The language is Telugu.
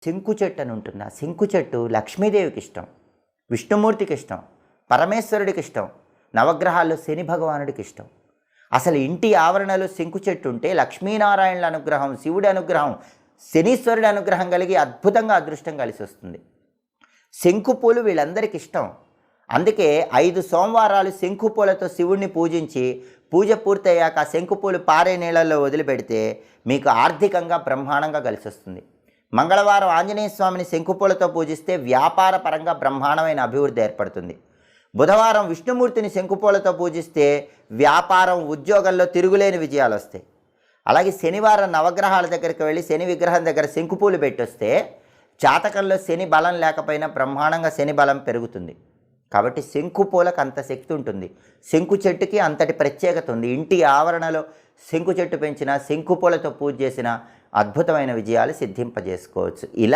శంకు చెట్టు అని ఉంటుంది. ఆ శంకు చెట్టు లక్ష్మీదేవికి ఇష్టం, విష్ణుమూర్తికి ఇష్టం, పరమేశ్వరుడికి ఇష్టం, నవగ్రహాల్లో శని భగవానుడికి ఇష్టం. అసలు ఇంటి ఆవరణలో శంకు చెట్టు ఉంటే లక్ష్మీనారాయణుల అనుగ్రహం, శివుడి అనుగ్రహం, శనీశ్వరుడి అనుగ్రహం కలిగి అద్భుతంగా అదృష్టం కలిసి వస్తుంది. శంకు పూలు వీళ్ళందరికీ ఇష్టం. అందుకే 5 సోమవారాలు శంకు పూలతో శివుడిని పూజించి పూజ పూర్తయ్యాక ఆ శంకు పూలు పారే నీళ్ళల్లో వదిలిపెడితే మీకు ఆర్థికంగా బ్రహ్మాండంగా కలిసి వస్తుంది. మంగళవారం ఆంజనేయ స్వామిని శంకు పూలతో పూజిస్తే వ్యాపార పరంగా బ్రహ్మాండమైన అభివృద్ధి ఏర్పడుతుంది. బుధవారం విష్ణుమూర్తిని శంకుపూలతో పూజిస్తే వ్యాపారం, ఉద్యోగంలో తిరుగులేని విజయాలు వస్తాయి. అలాగే శనివారం నవగ్రహాల దగ్గరికి వెళ్ళి శని విగ్రహం దగ్గర శంకుపూలు పెట్టొస్తే జాతకంలో శని బలం లేకపోయినా బ్రహ్మాండంగా శని బలం పెరుగుతుంది. కాబట్టి శంకు పూలకు అంత శక్తి ఉంటుంది. శంకు చెట్టుకి అంతటి ప్రత్యేకత ఉంది. ఇంటి ఆవరణలో శంకు చెట్టు పెంచిన, శంకు పూలతో పూజ చేసిన అద్భుతమైన విజయాలు సిద్ధింపజేసుకోవచ్చు. ఇలా